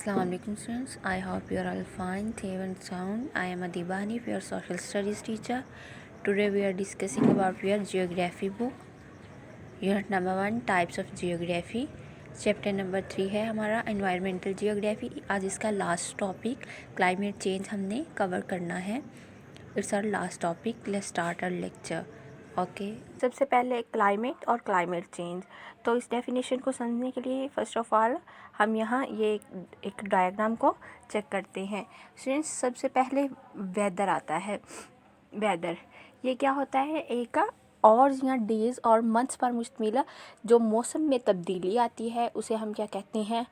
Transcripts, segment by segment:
Assalamu alaikum students. I hope you are all fine, safe and sound. I am Adiba Hanif, your social studies teacher. Today we are discussing about your geography book. Unit number 1 types of geography. Chapter number 3 है हमारा environmental geography. आज इसका last topic climate change हमने cover करना है. It's our last topic. Let's start our lecture. Okay, सबसे पहले climate और क्लाइमेट चेंज. तो इस डेफिनेशन को समझने के लिए फ़र्स्ट ऑफ ऑल हम यहाँ ये एक डायग्राम को चेक करते हैं. स्टूडेंट्स, सबसे पहले वेदर आता है. वेदर ये क्या होता है? एक आवर्स या डेज़ और मंथ्स पर मुश्तमिल जो मौसम में तब्दीली आती है उसे हम क्या कहते हैं?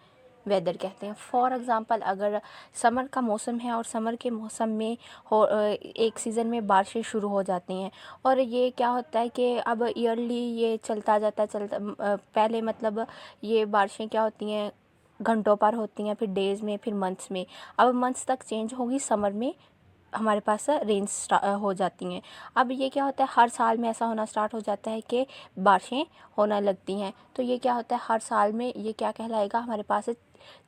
वेदर कहते हैं. फॉर एग्ज़ाम्पल, अगर समर का मौसम है और समर के मौसम में एक सीज़न में बारिशें शुरू हो जाती हैं और ये क्या होता है कि अब ईयरली ये चलता पहले मतलब ये बारिशें क्या होती हैं, घंटों पर होती हैं, फिर डेज़ में, फिर मंथ्स में. अब मंथ्स तक चेंज होगी. समर में हमारे पास रेंज हो जाती हैं. अब ये क्या होता है, हर साल में ऐसा होना स्टार्ट हो जाता है कि बारिशें होना लगती हैं. तो ये क्या होता है, हर साल में ये क्या कहलाएगा हमारे पास?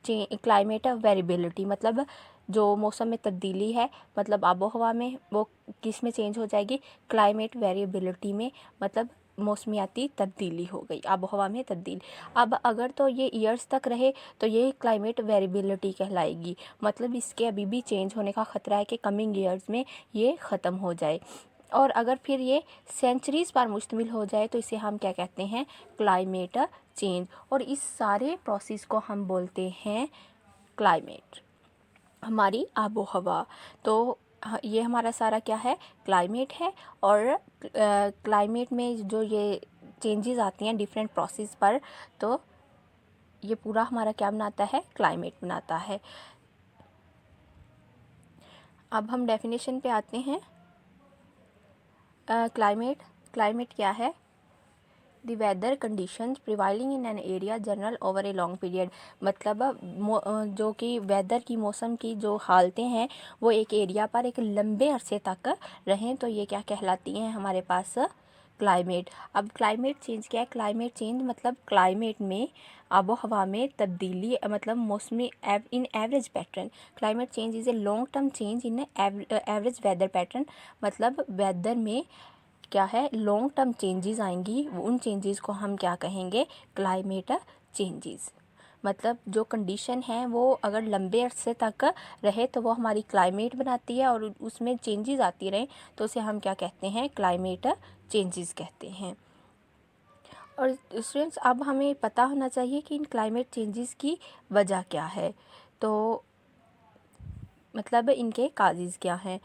Climate variability. मतलब जो मौसम में तब्दीली है, मतलब आबो हवा में, वो किस में चेंज हो जाएगी? क्लाइमेट वेरिएबिलिटी में. मतलब मौसमियाती तब्दीली हो गई, आबो हवा में तब्दीली. अब अगर तो ये ईयर्स तक रहे तो ये क्लाइमेट वेरिएबिलिटी कहलाएगी. मतलब इसके अभी भी चेंज होने का ख़तरा है कि कमिंग ईयर्स में ये ख़त्म हो जाए. और अगर फिर ये सेंचुरीज़ पर मुश्तमिल हो जाए तो इसे हम क्या कहते हैं? Climate change. और इस सारे प्रोसेस को हम बोलते हैं क्लाइमेट, हमारी आबो हवा. तो ये हमारा सारा क्या है? क्लाइमेट है. और क्लाइमेट में जो ये चेंजेस आती हैं डिफरेंट प्रोसेस पर, तो ये पूरा हमारा क्या बनाता है? क्लाइमेट बनाता है. अब हम डेफिनेशन पे आते हैं. क्लाइमेट क्या है? The weather conditions prevailing in an area general over a long period. मतलब जो कि वेदर की, मौसम की जो हालतें हैं वो एक एरिया पर एक लंबे अरसे तक रहें, तो ये क्या कहलाती हैं हमारे पास? क्लाइमेट. अब क्लाइमेट चेंज क्या है? क्लाइमेट चेंज मतलब क्लाइमेट में, आबो हवा में तब्दीली, मतलब मौसमी in average pattern. Climate change is a long term change in average weather pattern. मतलब वेदर में क्या है? लॉन्ग टर्म चेंजेस आएंगी. उन चेंजेस को हम क्या कहेंगे? Climate changes. मतलब जो कंडीशन है वो अगर लंबे अरसे तक रहे तो वो हमारी क्लाइमेट बनाती है, और उसमें चेंजेस आती रहें तो उसे हम क्या कहते हैं? क्लाइमेट चेंजेस कहते हैं. और स्टूडेंट्स, अब हमें पता होना चाहिए कि इन क्लाइमेट चेंजेस की वजह क्या है. तो मतलब इनके काजेज़ क्या हैं?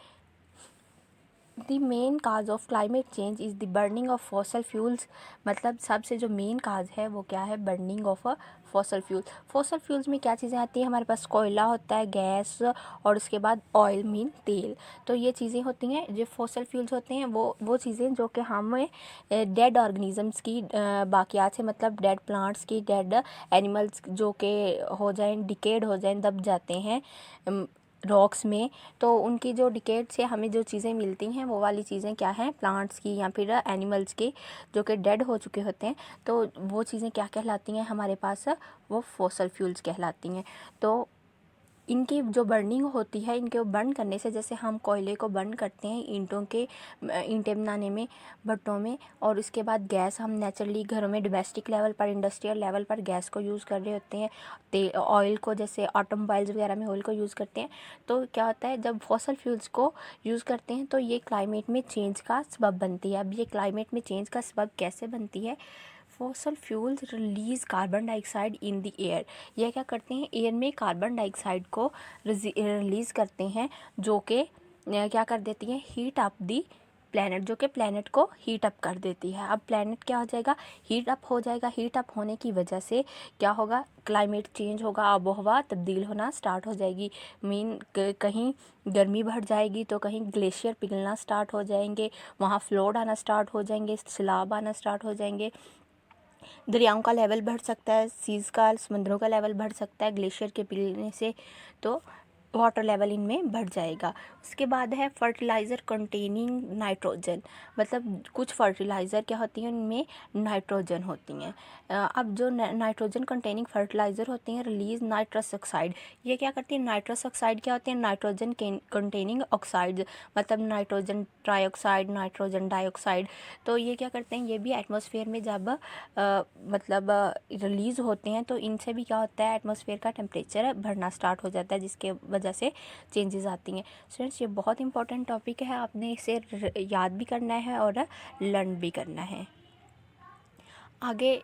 The main cause of climate change is the burning of fossil fuels. मतलब सबसे जो मेन काज है वो क्या है? Burning of fossil fuel. Fossil fuels में क्या चीज़ें आती हैं हमारे पास? कोयला होता है, गैस, और उसके बाद ऑयल मीन तेल. तो ये चीज़ें होती हैं. जो फॉसल फ्यूल्स होते हैं वो चीज़ें जो कि हमें डेड ऑर्गेनिजम्स की बाकियात से, मतलब डेड प्लांट्स की, डेड एनिमल्स जो कि हो जाएं, डिकेड हो जाएं, दब जाते हैं रॉक्स में, तो उनकी जो डिकेड से हमें जो चीज़ें मिलती हैं वो वाली चीज़ें क्या हैं? प्लांट्स की या फिर एनिमल्स की जो कि डेड हो चुके होते हैं. तो वो चीज़ें क्या कहलाती हैं हमारे पास? वो फॉसल फ्यूल्स कहलाती हैं. तो इनकी जो बर्निंग होती है, इनके बर्न करने से, जैसे हम कोयले को बर्न करते हैं ईंटें बनाने में, भट्टों में, और उसके बाद गैस हम नेचुरली घरों में डोमेस्टिक लेवल पर, इंडस्ट्रियल लेवल पर गैस को यूज़ कर रहे होते हैं. ऑयल को, जैसे ऑटोमोबाइल्स वगैरह में ऑयल को यूज़ करते हैं. तो क्या होता है, जब फॉसल फ्यूल्स को यूज़ करते हैं तो ये क्लाइमेट में चेंज का सबब बनती है. अब ये क्लाइमेट में चेंज का सबब कैसे बनती है? Fossil fuels release carbon dioxide in the air. यह क्या करते हैं? एयर में कार्बन डाइऑक्साइड को रिलीज़ करते हैं, जो कि क्या कर देती हैं? हीट अप दी प्लैनेट, जो कि प्लैनेट को हीट अप कर देती है. अब प्लैनेट क्या हो जाएगा? हीट अप हो जाएगा. हीट अप होने की वजह से क्या होगा? क्लाइमेट चेंज होगा, आबो हवा तब्दील होना स्टार्ट हो जाएगी. कहीं गर्मी बढ़ जाएगी तो कहीं ग्लेशियर पिघलना स्टार्ट हो जाएंगे, वहाँ फ्लोड आना स्टार्ट हो जाएंगे, सैलाब आना स्टार्ट हो जाएंगे, दरियाओं का लेवल बढ़ सकता है, सीज़ का, समुद्रों का लेवल बढ़ सकता है ग्लेशियर के पिघलने से. तो वाटर लेवल इनमें बढ़ जाएगा। उसके बाद है फर्टिलाइज़र कंटेनिंग नाइट्रोजन, मतलब कुछ फर्टिलाइज़र क्या होती हैं, उनमें नाइट्रोजन होती हैं। अब जो नाइट्रोजन कंटेनिंग फर्टिलाइज़र होती हैं रिलीज़ नाइट्रस ऑक्साइड, ये क्या करती है, नाइट्रस ऑक्साइड क्या होती है, नाइट्रोजन कंटेनिंग ऑक्साइड, मतलब नाइट्रोजन ट्राईऑक्साइड, नाइट्रोजन डाइऑक्साइड। तो ये क्या करते हैं, ये भी एटमॉस्फेयर में जब मतलब रिलीज़ होते हैं तो इनसे भी क्या होता है, एटमॉस्फेयर का टेम्परेचर बढ़ना स्टार्ट हो जाता है, जिसके वजह से चेंजेस आती हैं। स्टूडेंट्स, ये बहुत इंपॉर्टेंट टॉपिक है, आपने इसे याद भी करना है और लर्न भी करना है। आगे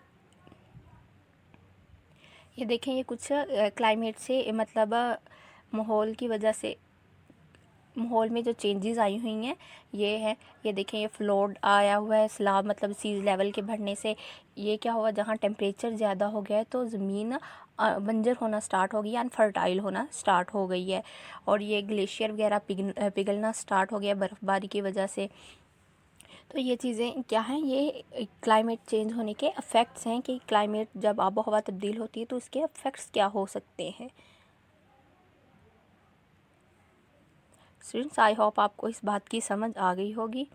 ये देखें, ये कुछ क्लाइमेट से मतलब माहौल की वजह से माहौल में जो चेंजेस आई हुई हैं ये है। ये देखें, ये फ्लोड आया हुआ है, सैलाब मतलब सी लेवल के बढ़ने से ये क्या हुआ, जहाँ टेम्परेचर ज़्यादा हो गया है तो ज़मीन बंजर होना स्टार्ट हो गई है, अनफर्टाइल होना स्टार्ट हो गई है। और ये ग्लेशियर वगैरह पिघलना स्टार्ट हो गया बर्फ़बारी की वजह से। तो ये चीज़ें क्या हैं, ये क्लाइमेट चेंज होने के अफ़ेक्ट्स हैं कि क्लाइमेट जब आबो हवा तब्दील होती है तो उसके अफ़ेक्ट्स क्या हो सकते हैं। स्टूडेंट्स, आई होप आपको इस बात की समझ आ गई होगी।